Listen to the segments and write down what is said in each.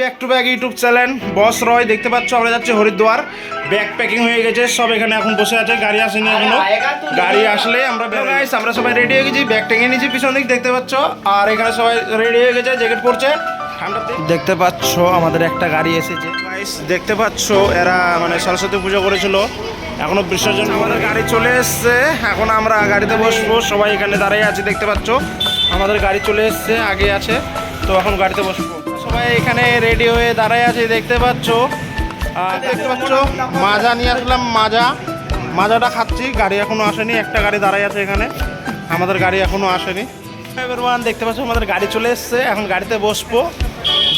Back to back YouTube channel boss Roy. দেখতে পাচ্ছ আমরা যাচ্ছি হরিদ্বার। ব্যাগ প্যাকিং হয়ে গেছে, সব এখানে এখন বসে আছে, গাড়ি আসেনি এখনো। গাড়ি আসলে আমরা সবাই রেডি হয়ে গেছি, ব্যাগ টেঙে নিয়েছি পিছন দিক দেখতে পাচ্ছ। আর এখানে সবাই রেডি হয়ে গেছে, জ্যাকেট পরছে ঠান্ডাতে। দেখতে পাচ্ছ আমাদের একটা গাড়ি এসেছে গাইস, দেখতে পাচ্ছ এরা মানে সরস্বতী পুজো করেছিল, এখনো বিসর্জন। আমাদের গাড়ি চলে এসছে, এখন আমরা গাড়িতে বসবো। সবাই এখানে দাঁড়িয়ে আছে, দেখতে পাচ্ছ আমাদের গাড়ি চলে এসছে, আগে আছে তো এখন গাড়িতে বসবো। সবাই এখানে রেডি হয়ে দাঁড়ায় আছে, দেখতে পাচ্ছ। মাজা নিয়ে আসলাম, মাজাটা খাচ্ছি। গাড়ি এখনো আসেনি, একটা গাড়ি দাঁড়ায় আছে এখানে, আমাদের গাড়ি এখনো আসেনি। এভরিওয়ান দেখতে পাচ্ছ আমাদের গাড়ি চলে এসছে, এখন গাড়িতে বসবো,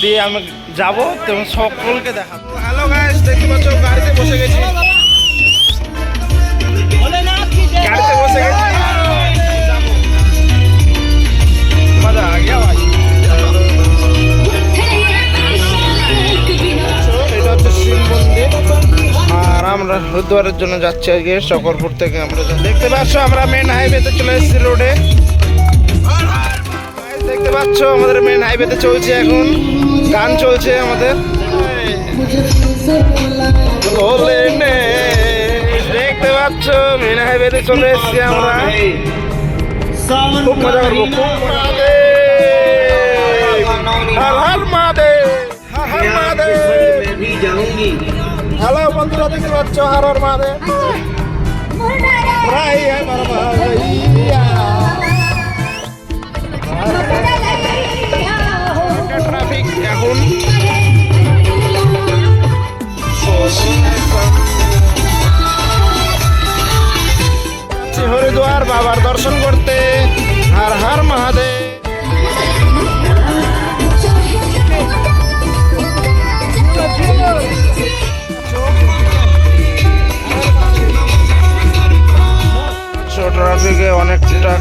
দিয়ে আমি যাবো তেমন সকলকে দেখাবো। হ্যালো গাইস, দেখতে পাচ্ছ গাড়িতে বসে গেছি, গাড়িতে বসে গেছি। মজা আ গিয়া ভাই। এটা হচ্ছে শিব মন্দির, আর আমরা হরিদ্বারের জন্য যাচ্ছি আজকে চকরপুর থেকে। আমরা দেখতে পাচ্ছ আমরা মেন হাইওয়েতে চলে এসেছি রোডে। দেখতে পাচ্ছ আমাদের মেন হাইওয়েতে চলছে, এখন গান চলছে আমাদের। দেখতে পাচ্ছ মেন হাইওয়েতে চলে এসেছি আমরা, খুব মজা করবো। হর হর মহাদেব, হর হর মহাদেব। হ্যালো বন্ধুরা, দেখতে পাচ্ছ হর হর মহাদেব। ট্রাফিক এখন হরিদ্বার বাবার দর্শন করতে। হর হর মহাদেব। ট্রাফিকে অনেকটা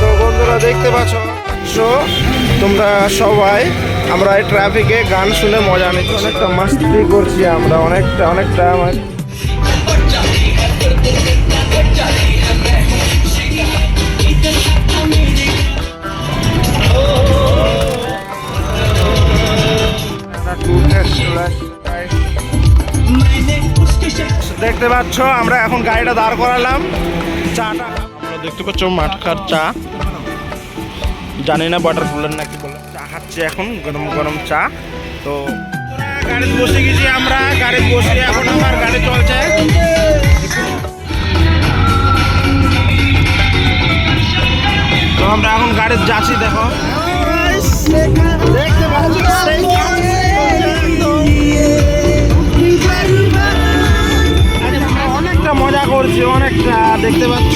তো বন্ধুরা দেখতে পাচ্ছ তোমরা সবাই, আমরা এই ট্রাফিকে গান শুনে মজা নিচ্ছি, অনেকটা মাস্তি করছি আমরা, অনেকটা দেখতে পাচ্ছ আমরা এখন গাড়িটা দাঁড় করালাম। চাটা আমরা দেখতে পাচ্ছ মাঠকার চা, জানি না বাটার কুলার নাকি বলে, চা খাচ্ছি এখন, গরম গরম চা। তো গাড়িতে বসে গেছি আমরা, গাড়ি বসে এখন আমার গাড়ি চলছে। তো আমরা এখন গাড়িতে যাচ্ছি, দেখো দেখতে পাচ্ছ অনেকটা মজা করছি, অনেকটা দেখতে পাচ্ছ।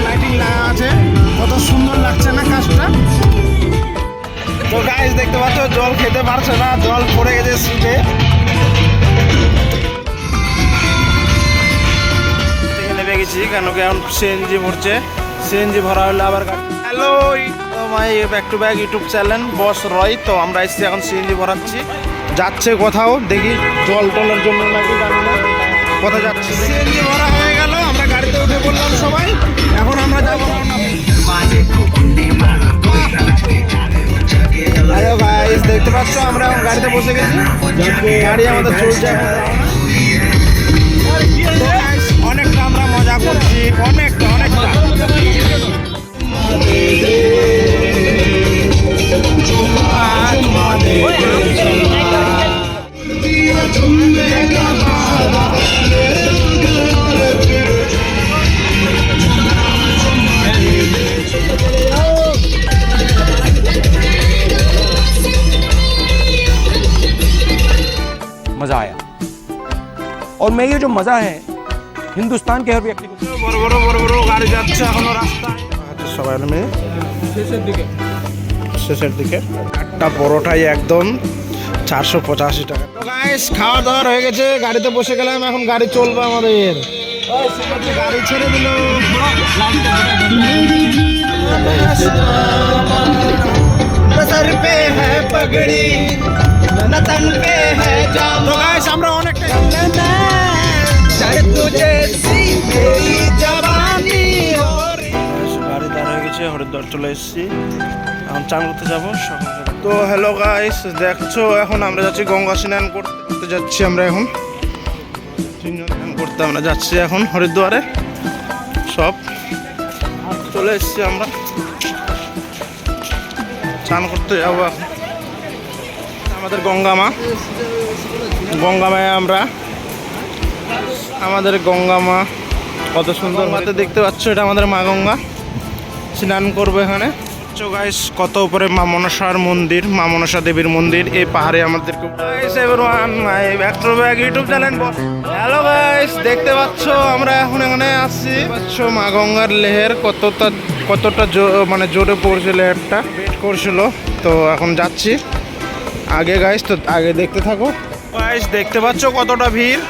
লাইটিং লাগা আছে, কত সুন্দর লাগছে না কাজটা। তো গাইস দেখতে পাচ্ছ জল খেতে পারছে না, জল পড়ে গেছে সিটে। নেমে গেছি কেন কি এখন সিএনজি ভরছে, সিএনজি ভরা হলে আবার। Hello my back to back YouTube channel boss Roy. তো আমরা এসেছি এখন সিএনজি ভরাচ্ছি, যাচ্ছে কোথাও, দেখি জল টলের জন্য নাকি জানি না কোথায় যাচ্ছে। সিএনজি ভরা হয়ে গেল, আমরা গাড়িতে উঠে পড়লাম সবাই, এখন আমরা যাবো। আরে ভাই দেখতে পাচ্ছ আমরা এখন গাড়িতে বসে গেছি, গাড়ি আমাদের চলছে। অনেকটা আমরা মজা করছি, অনেকটা मज़ा आया। और मैं ये जो मज़ा है हिंदुस्तान के हर व्यक्ति को। বড় বড় গাড়ি যাচ্ছে এখনো রাস্তায়, সবাই মিলে শেষের দিকে। একটা পরোটাই একদম 485 টাকা। তো গাইস খাওয়া দাওয়া হয়ে গেছে, গাড়িতে বসে গেলাম, এখন গাড়ি চলবে আমাদের। গাড়ি ছেড়ে দিল, সর পে হ্যায় পাগড়ি, তন পে হ্যায় জাম। তো গাইস আমরা অনেকটা তুঝে সি মেরি জবানি। গাড়ি দাঁড় হয়ে গেছে, আছে, হরিদ্বার চলে এসেছি, এখন চান করতে যাবো সকালে। তো হ্যালো গাইস, দেখছো এখন আমরা যাচ্ছি গঙ্গা স্নান করতে যাচ্ছি। আমরা এখন স্নান করতে আমরা যাচ্ছি এখন হরিদ্বারে, সব চলে এসেছি আমরা চান করতে যাবো এখন। আমাদের গঙ্গা মায় আমরা আমাদের গঙ্গা মা কত সুন্দর মাতে দেখতে পাচ্ছ, এটা আমাদের মা গঙ্গা। স্নান করবো এখানে। গাইস কত উপরে মা মনসার মন্দির, মা মনসা দেবীর মন্দির এই পাহাড়ে আমাদেরকে। ইউটিউব চ্যানেল হ্যালো গাইস, দেখতে পাচ্ছ আমরা এখন এখানে আসছি। পাচ্ছ মা গঙ্গার লেহের কতটা মানে জোরে পড়ছে, লেহেরটা ওয়েট করছিল। তো এখন যাচ্ছি আগে গাইস, তো আগে দেখতে থাকো গাইস। দেখতে পাচ্ছ কতটা ভিড়,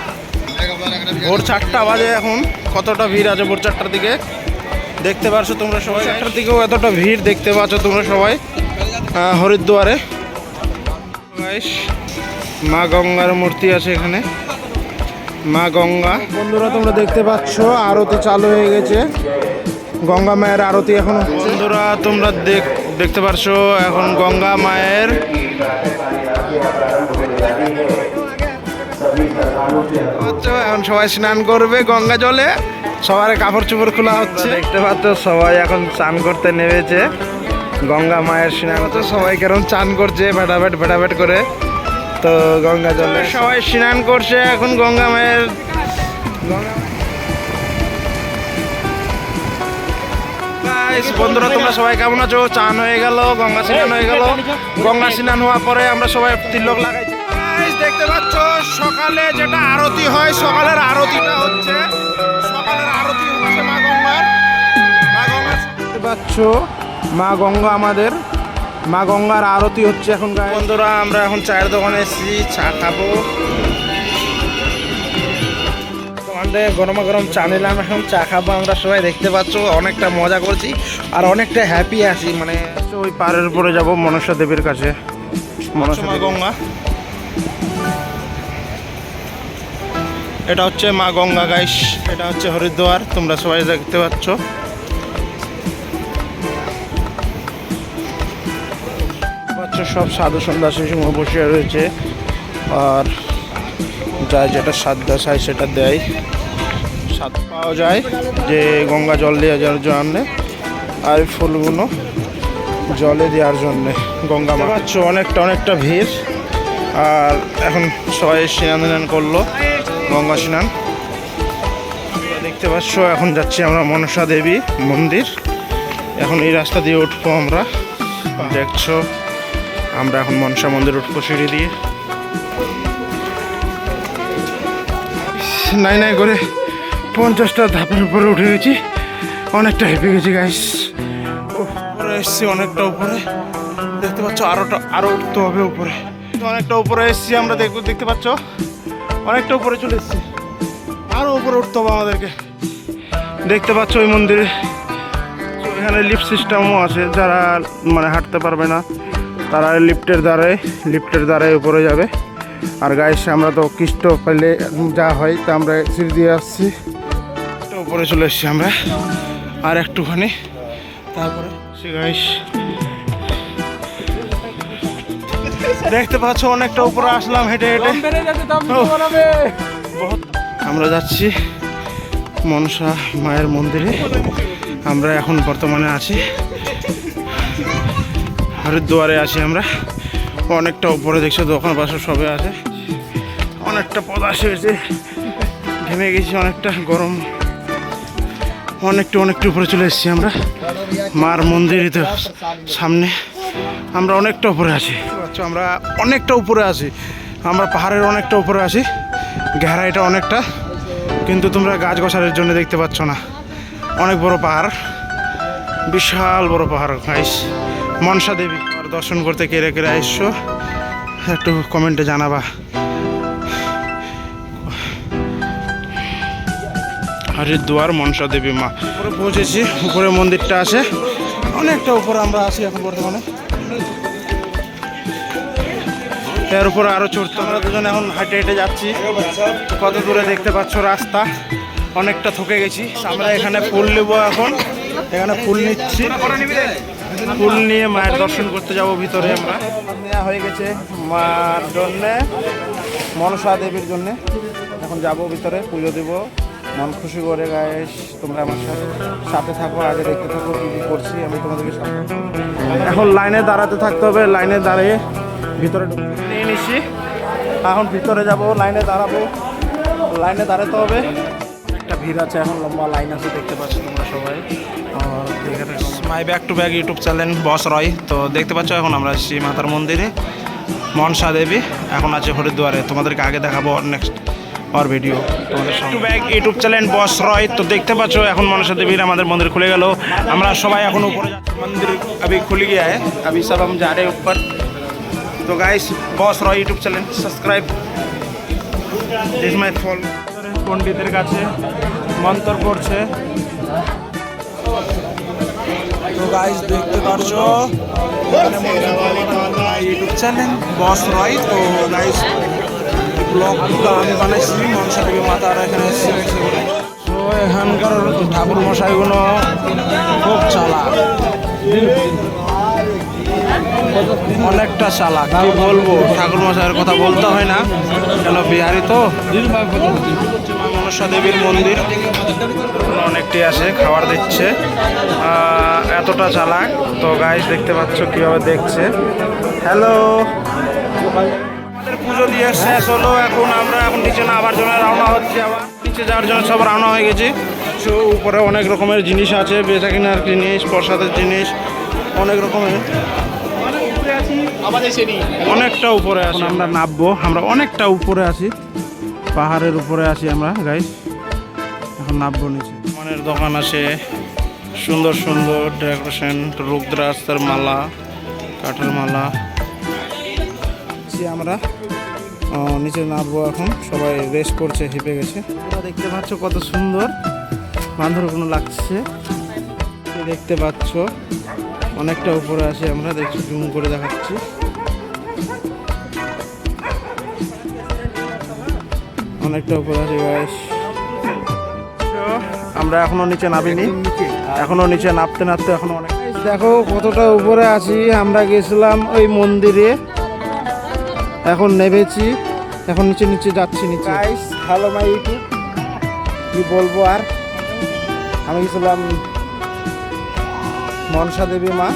ভোর 4টা বাজে এখন, কতটা ভিড় আছে ভোর 4টার দিকে দেখতে পাচ্ছ তোমরা সবাই। 4টার দিকেও এতটা ভিড় দেখতে পাচ্ছ তোমরা সবাই হরিদ্বারে। গাইস মা গঙ্গার মূর্তি আছে এখানে, মা গঙ্গা। বন্ধুরা তোমরা দেখতে পাচ্ছ আরতি চালু হয়ে গেছে, গঙ্গা মায়ের আরতি এখন। বন্ধুরা তোমরা দেখতে পাচ্ছ এখন গঙ্গা মায়ের এখন সবাই স্নান করবে গঙ্গা জলে, সবার কাপড় চোপড় খোলা হচ্ছে। দেখতে পাচ্ছ সবাই এখন চান করতে নেমেছে গঙ্গা মায়ের স্নান হচ্ছে। সবাই কেরম চান করছে ভেটাভেট করে, তো গঙ্গা জলে সবাই স্নান করছে এখন গঙ্গা মায়ের। বন্ধুরা তোমরা সবাই কেমন আছো? চান হয়ে গেল, গঙ্গা স্নান হয়ে গেল। গঙ্গা স্নান হওয়ার পরে আমরা সবাই তিলক লাগাইছি। দেখতে পাচ্ছ সকালে যেটা আরতি হয়, সকালের আরতিটা হচ্ছে, সকালের আরতি হচ্ছে মা গঙ্গার। দেখতে পাচ্ছ মা গঙ্গা, আমাদের মা গঙ্গার আরতি হচ্ছে এখন। বন্ধুরা আমরা এখন চায়ের দোকানে এসেছি, চা খাবো। গরমা গরম চা নিলাম, এখন চা খাবো আমরা সবাই। দেখতে পাচ্ছ অনেকটা মজা করছি আর অনেকটা হ্যাপি আছি। মানে ওই পাড়ের উপরে যাব মনসা দেবীর কাছে, মনসা মা গঙ্গা। এটা হচ্ছে মা গঙ্গা গাইস, এটা হচ্ছে হরিদ্বার, তোমরা সবাই দেখতে পাচ্ছ। সব সাধু সন্ন্যাসী সিংহ বসে রয়েছে, আর যায় যেটা সাধ্য চায় সেটা দেয়, স্বাদ পাওয়া যায় যে গঙ্গা জল দেওয়ার জন্যে, আর ফুলগুলো জলে দেওয়ার জন্যে গঙ্গা মা। পাচ্ছ অনেকটা ভিড়, আর এখন সবাই স্নান করলো, গঙ্গা স্নান। দেখতে পাচ্ছ এখন যাচ্ছি আমরা মনসা দেবী মন্দির। এখন এই রাস্তা দিয়ে উঠবো আমরা, দেখছো আমরা এখন মনসা মন্দির উঠবো সিঁড়ি দিয়ে। নাই করে 50টা ধাপের উপরে উঠে গেছি, অনেকটা হেঁপে গেছি গাইস। উপরে এসছি অনেকটা উপরে, দেখতে পাচ্ছ আরো উঠতে হবে উপরে। অনেকটা উপরে এসছি আমরা, দেখতে পাচ্ছ অনেকটা উপরে চলে এসছি, আরো উপরে উঠতে হবে আমাদেরকে। দেখতে পাচ্ছ ওই মন্দিরে এখানে লিফট সিস্টেমও আছে, যারা মানে হাঁটতে পারবে না তারা লিফটের দ্বারাই উপরে যাবে। আর গাইস আমরা তো কৃষ্ট পেলে যা হয় তা আমরা সিঁড়ি দিয়ে আসছি, উপরে চলে এসছি আমরা আর একটুখানি, তারপরে সে গাইস দেখতে পাচ্ছ অনেকটা উপরে আসলাম হেঁটে হেঁটে। আমরা যাচ্ছি মনসা মায়ের মন্দিরে, আমরা এখন বর্তমানে আছি হরিদ্বারে আছি আমরা। অনেকটা উপরে দেখছো দোকান বাসা সবে আছে, অনেকটা পদাস হয়েছে, ঘেমে গেছি, অনেকটা গরম, অনেকটা উপরে চলে এসেছি আমরা মার মন্দিরে। তো সামনে আমরা অনেকটা উপরে আছি, আমরা অনেকটা উপরে আছি, আমরা পাহাড়ের অনেকটা উপরে আছি। গেরাইটা অনেকটা, কিন্তু তোমরা গাছ গোছারের জন্য দেখতে পাচ্ছ না। অনেক বড় পাহাড়, বিশাল বড় পাহাড় গাইস। মনসা দেবী দর্শন করতে কেড়ে আসছো একটু কমেন্টে জানাবা। হরিদ্বার মনসা দেবী মা উপরে পৌঁছেছি, উপরে মন্দিরটা আছে, অনেকটা উপরে আমরা আছি এখন বর্তমানে। এর উপরে আরো চড়তে আমরা দুজনে এখন হেঁটে যাচ্ছি। কত দূরে দেখতে পাচ্ছ রাস্তা, অনেকটা থকে গেছি আমরা। এখানে ফুল নেবো এখন, এখানে ফুল নিচ্ছি, ফুল নিয়ে মায়ের দর্শন করতে যাব ভিতরে। আমরা নেওয়া হয়ে গেছে মার জন্যে, মনসা দেবীর জন্যে। এখন যাব ভিতরে, পুজো দেব মন খুশি করে। গাইস তোমরা আমার সাথে থাকো, আগে দেখতে থাকো কী কী করছি আমি তোমাদেরকে। এখন লাইনে দাঁড়াতে থাকতে হবে, লাইনে দাঁড়িয়ে ভিতরে নিয়ে নিচ্ছি। এখন ভিতরে যাব, লাইনে দাঁড়াবো, লাইনে দাঁড়াতে হবে। একটা ভিড় আছে, এখন লম্বা লাইন আছে, দেখতে পাচ্ছ তোমরা সবাই। আর এখানে my back to back YouTube channel boss Roy. তো দেখতে পাচ্ছ এখন আমরা আসছি মাতার মন্দিরে, মনসা দেবী এখন আছে হরিদ্বারে। তোমাদেরকে আগে দেখাবো নেক্সট আর ভিডিও তোমাদের সঙ্গে। Back YouTube channel boss Roy. তো দেখতে পাচ্ছ এখন মনসা দেবীর আমাদের মন্দির খুলে গেল। আমরা সবাই এখন উপরে যাচ্ছি, মন্দির अभी खुल गया है, अभी सब हम जा रहे हैं ऊपर। तो guys boss Roy YouTube channel subscribe this my follow. পণ্ডিতের কাছে মন্ত্র পড়ছে। তো গাইস দেখতে পারছো ইউটিউব চ্যানেল বস রয়। তো গাইস ব্লগটা আমি বানাইছি মনসা দেবী মাতার এখানে এসেছি। তো এখানকার ঠাকুর মশাইগুলো খুব চালাক, অনেকটা চালাক, কি বলবো। ঠাকুর মশাইয়ের কথা বলতে হয় না, কেন বিহারি তো। মনসা দেবীর মন্দির অনেকটি আসে, খাবার দিচ্ছে, এতটা চালাক। তো গাইস দেখতে পাচ্ছ কিভাবে দেখছে। হ্যালো, আমাদের পুজো দিয়ে শেষ হলো। এখন আমরা নিচে নামার জন্য রওনা হচ্ছে। আবার নিচে যাওয়ার জন্য সব রওনা হয়ে গেছি। তো উপরে অনেক রকমের জিনিস আছে, বেচা কেনার জিনিস, প্রসাদের জিনিস, অনেক রকমের। অনেকটা উপরে আছি আমরা, নামবো। আমরা অনেকটা উপরে আছি, পাহাড়ের উপরে আছি আমরা গাইস। এখন নামবো নিচে। মানের দোকান আছে, সুন্দর সুন্দর ডেকোরেশন, রুদ্রাক্ষের মালা, কাঠের মালা। আমরা নিচে নামবো এখন। সবাই রেস্ট করছে, হেঁপে গেছে। দেখতে পাচ্ছ কত সুন্দর বান্ধরগুলো লাগছে, দেখতে পাচ্ছ। অনেকটা উপরে আছি আমরা, দেখছি জুম করে দেখাচ্ছি। অনেকটা উপরে আছি গাইস। আমরা এখনো নিচে নামিনি, এখনো নিচে নামতে নামতে এখনো অনেক। দেখো কতটা উপরে আছি। আমরা গেছিলাম ওই মন্দিরে, এখন নেমেছি, এখন নিচে নিচে যাচ্ছি নিচে। গাইস হ্যালো মাই ইউটিউব, কি বলবো আর। আমি গেছিলাম মনসা দেবী মা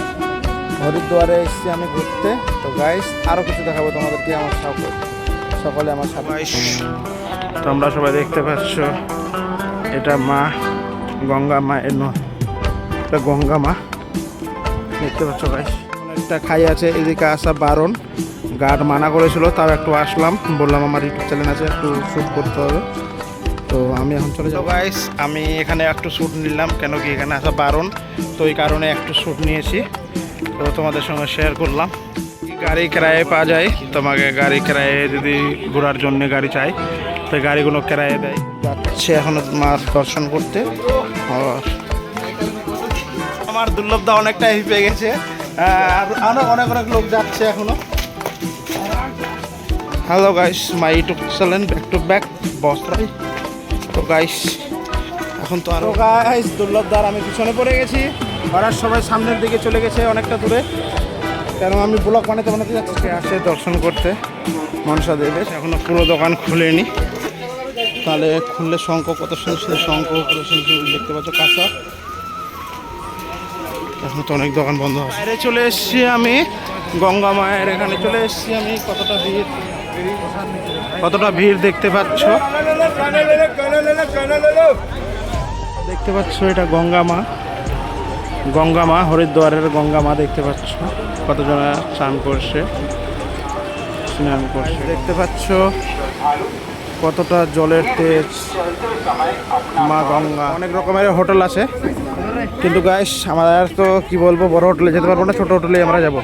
হরিদ্বারে, এসেছি আমি ঘুরতে। তো গাইস আরও কিছু দেখাবো তোমাদেরকে, আমার সকলে আমার সাথে। তোমরা সবাই দেখতে পাচ্ছ এটা মা গঙ্গা মা, এটা গঙ্গা মা দেখতে পাচ্ছ গাইস। একটা খাই আছে, এদিকে আসা বারণ, গার্ড মানা করেছিল, তাও একটু আসলাম। বললাম আমার ইউটিউব চ্যানেল আছে, একটু শ্যুট করতে হবে। তো আমি এখন চলে যাবো গাইস। আমি এখানে একটু শ্যুট নিলাম, কেন কি এখানে আসা বারণ, তো এই কারণে একটু শ্যুট নিয়েছি। তো তোমাদের সঙ্গে শেয়ার করলাম। গাড়ি কিরায়ে পাওয়া যায়, তোমাকে গাড়ি কিরায়ে যদি ঘোরার জন্য গাড়ি চাই, তো গাড়িগুলো কিরায়ে দেয়। যাচ্ছে এখন মার দর্শন করতে। আর আমার দুর্লভদা অনেকটা হেঁপে গেছে, আর আরও অনেক অনেক লোক যাচ্ছে এখনো। Hello guys, my YouTube channel back to back boss Roy. তো গাইস এখন তো আরও গাইস দুর্লভদার আমি পিছনে পড়ে গেছি, ওরা সবাই সামনের দিকে চলে গেছে অনেকটা দূরে। কেন আমি ব্লগ বানাতে যাচ্ছি। আসে দর্শন করতে মনসা দেবের, এখনো পুরো দোকান খুলেনি। তাহলে খুললে শঙ্খ, কত সুন্দর শঙ্খ দেখতে পাচ্ছ, কাঁচা। এখন তো অনেক দোকান বন্ধ আছে। বাইরে চলে এসেছি আমি, গঙ্গা মায়ের এখানে চলে এসেছি আমি। কতটা ভিড় দেখতে পাচ্ছ, দেখতে পাচ্ছ এটা গঙ্গা মা। গঙ্গা মা হরিদ্বারের গঙ্গা মা দেখতে পাচ্ছ, কতজনা স্নান করছে, স্নান করছে। দেখতে পাচ্ছ কতটা জলের তেজ, মা গঙ্গা। অনেক রকমের হোটেল আছে, কিন্তু গাইস আমাদের তো কি বলবো, বড় হোটেলে যেতে পারবো না, ছোট হোটেলে আমরা যাব।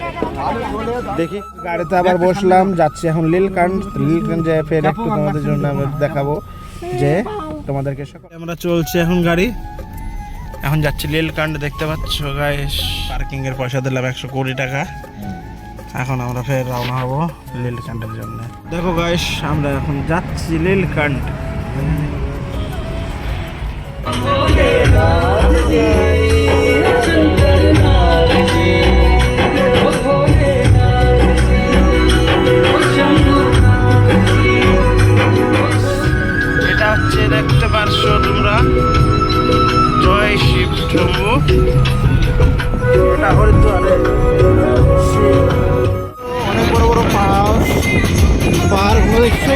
দেখি গাড়িতে আবার বসলাম, যাচ্ছি এখন লীলকান্ড যে ফের একটু তোমাদের জন্য আমি দেখাবো, যে তোমাদেরকে আমরা চলছে এখন গাড়ি, এখন যাচ্ছি লীলকান্ড। দেখতে পাচ্ছ গাইস, পার্কিং এর পয়সা দিলাম 120 টাকা। এখন আমরা ফের রওনা হবো লীলকান্ডের জন্য। দেখো গাইস আমরা এখন যাচ্ছি লীলকান্ড। পাহাড়গুলো দেখছো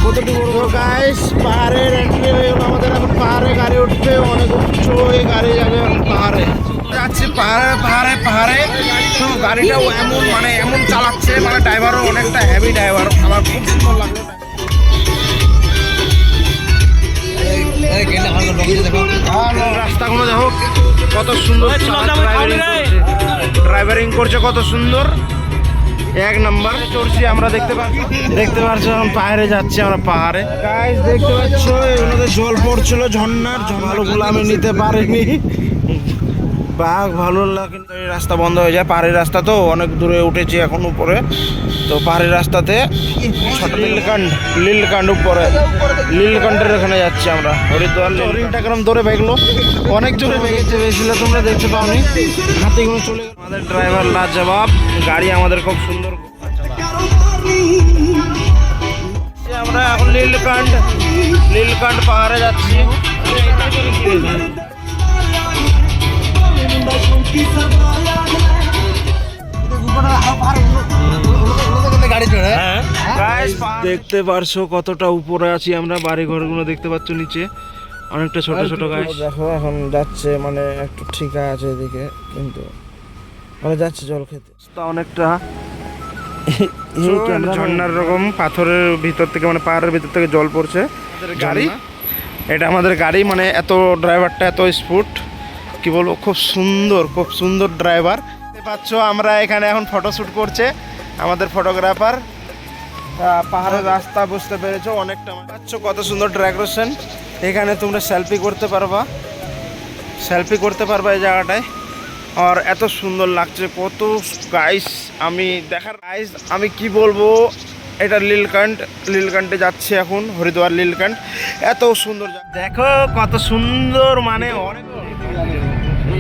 কতটুকু বড়। গাইস পাহাড়ের এন্ট্রি হয়ে গেল আমাদের। এখন পাহাড়ে গাড়ি উঠবে, অনেক উচ্চ হয়ে গাড়ি যাবে এখন পাহাড়ে যাচ্ছে। পাহাড়ে তো গাড়িটাও এমন মানে এমন চালাচ্ছে, মানে ড্রাইভারও অনেকটা হেভি ড্রাইভার। আমার খুব সুন্দর লাগলো। রাস্তাগুলো দেখো কত সুন্দর ড্রাইভারিং করছে, কত সুন্দর এক নাম্বার চড়ছি আমরা। দেখতে পাচ্ছ এখন পাহাড়ে যাচ্ছি আমরা। পাহাড়ে গাইস দেখতে পাচ্ছ এগুলোতে জল পড়ছিল, ঝর্ণার ভালোগুলো আমি নিতে পারিনি। বাঘ ভালো লাগে, এই রাস্তা বন্ধ হয়ে যায়। পাহাড়ি রাস্তা তো অনেক দূরে উঠেছি এখন উপরে। তো পাহাড়ি রাস্তাতে ছোট লীলকান্ড উপরে লীলকান্ডের এখানে যাচ্ছি আমরা। হরিদ্বার রিংটা কেরম দৌড়ে বেগলো, অনেক জোরে বেগেছে। বেশিলে তোমরা দেখতে পাওনি, হাতিগুলো চলে গেল। আমাদের ড্রাইভার লাজবাব, গাড়ি আমাদের খুব সুন্দর। আমরা এখন লীলকান্ড পাহাড়ে যাচ্ছি। দেখতে পারছো কতটা উপরে আছি আমরা। বাড়ি ঘরগুলো দেখতে পাচ্ছ নিচে অনেকটা ছোট ছোট গাছ। দেখো এখন যাচ্ছে মানে একটু ঠিক আছে এদিকে, কিন্তু মানে যাচ্ছে জল খেতে অনেকটা ঝর্ণার রকম পাথরের ভিতর থেকে, মানে পাহাড়ের ভিতর থেকে জল পড়ছে। গাড়ি এটা আমাদের গাড়ি, মানে এত ড্রাইভারটা এত স্পুট কি বলবো, খুব সুন্দর ড্রাইভার। দেখতে পাচ্ছ আমরা এখানে এখন ফটোশ্যুট করছে আমাদের ফটোগ্রাফার। পাহাড়ের রাস্তা বুঝতে পেরেছো অনেকটা পাচ্ছ, কত সুন্দর ডেকোরেশন। এখানে তোমরা সেলফি করতে পারবা এই জায়গাটায়। আর এত সুন্দর লাগছে কত গাইস। আমি কি বলবো, এটা লীলকান্ডে যাচ্ছে এখন, হরিদ্বার লীলকান্ড। এত সুন্দর দেখো কত সুন্দর, মানে অনেক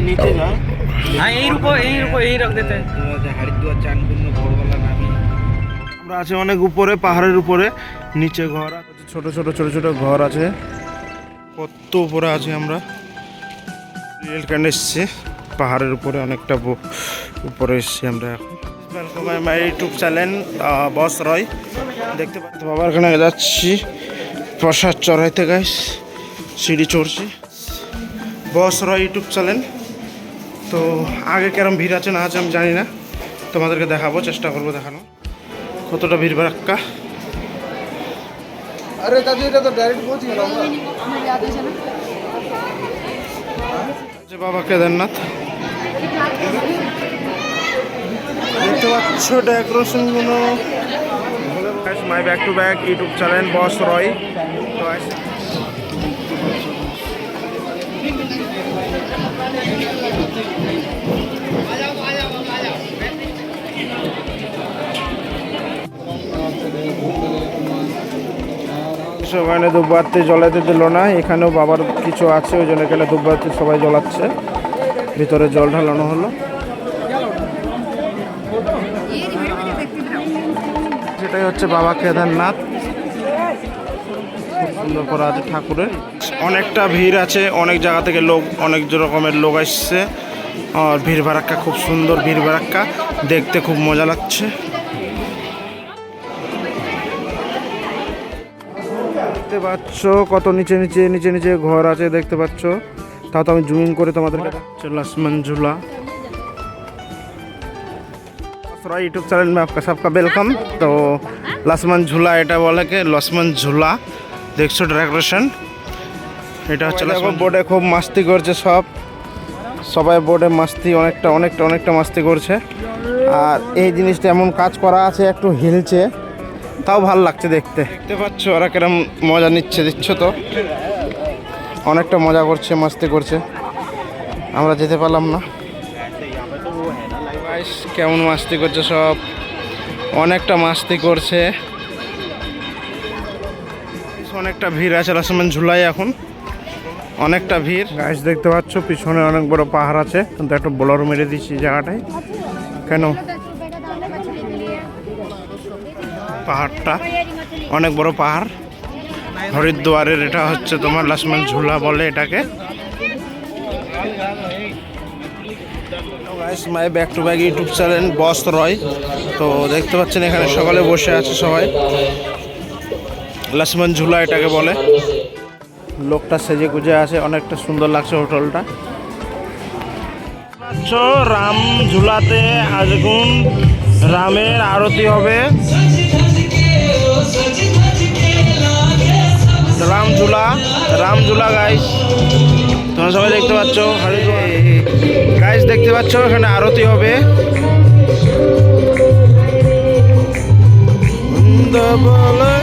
নিচে না আমরা আছি অনেক উপরে, পাহাড়ের উপরে। নিচে ঘর আছে, ছোট ছোট ঘর আছে। কত উপরে আছি আমরা। লীলকান্ড এসছি পাহাড়ের উপরে, অনেকটা উপরে এসছি আমরা এখন। Welcome my YouTube channel boss Roy. দেখতে পাচ্ছি বাবার এখানে যাচ্ছি প্রসাদ চড়াইতে। গাইস সিঁড়ি চড়ছি। বস রয় ইউটিউব চ্যানেল। তো আগে কেরম ভিড় আছে না আছে আমি জানি না, তোমাদেরকে দেখাবো, চেষ্টা করবো দেখানো কতটা ভিড় ভাড়াক্কা। আরে দাদু এটা তো ডাইরেক্ট পৌঁছে গেল আমরা। বাবা কেদারনাথ দেখতে পাচ্ছ ডেকোরেশনগুলো। My back to back YouTube channel boss Roy. তো ওখানে ধূপবাতি জ্বলাতে দিল না, এখানেও বাবার কিছু আছে ওই জন্য এখানে ধূপবাতি সবাই জ্বলাচ্ছে। ভিতরে জল ঢালানো হলো। সেটাই হচ্ছে বাবা কেদারনাথ, খুব সুন্দর করা আছে ঠাকুরের। অনেকটা ভিড় আছে, অনেক জায়গা থেকে লোক, অনেক রকমের লোক আসছে। আর ভিড় ভাড়াক্কা, খুব সুন্দর ভিড় ভাড়াক্কা, দেখতে খুব মজা লাগছে। দেখতে পাচ্ছ কত নিচে ঘর আছে দেখতে পাচ্ছ। তাও তো আমি জুমিং করে তোমাদেরকে लक्ष्मण झूला। यूट्यूब चैनल में आपका सबका वेलकम। तो लक्ष्मण झूला এটা বলে কি লক্ষ্মণ ঝুলা। দেখছো ডেকোরেশন, এটা হচ্ছে বোর্ডে খুব মাস্তি করছে সবাই বোর্ডে মাস্তি, অনেকটা মাস্তি করছে। আর এই জিনিসটা এমন কাজ করা আছে, একটু হিলছে, তাও ভালো লাগছে দেখতে পাচ্ছ। ওরা কিরম মজা দিচ্ছ তো, অনেকটা মজা করছে, মাস্তি করছে। আমরা যেতে পারলাম না। কেমন মাস্তি করছে সব, অনেকটা মাস্তি করছে। অনেকটা ভিড় আছে লক্ষ্মণ ঝুলাই, এখন অনেকটা ভিড়। গাছ দেখতে পাচ্ছ পিছনে অনেক বড় পাহাড় আছে, কিন্তু একটা ব্লর মেরে দিচ্ছি জায়গাটায়। কেন পাহাড়টা অনেক বড় পাহাড়, হরিদ্বারের। এটা হচ্ছে তোমার লক্ষ্মণ ঝুলা বলে এটাকে। Guys my back to back YouTube channel boss Roy. তো দেখতে পাচ্ছেন এখানে সকালে বসে আছে সবাই, লক্ষ্মণ ঝুলা এটাকে বলে। লোকটা সেজে গুজে আছে, অনেকটা সুন্দর লাগছে হোটেলটা। রাম ঝুলাতে আজগুন রামের আরতি হবে। রামঝুলা গাইস, তোমরা সবাই দেখতে পাচ্ছ। গাইস দেখতে পাচ্ছ এখানে আরতি হবে। বলে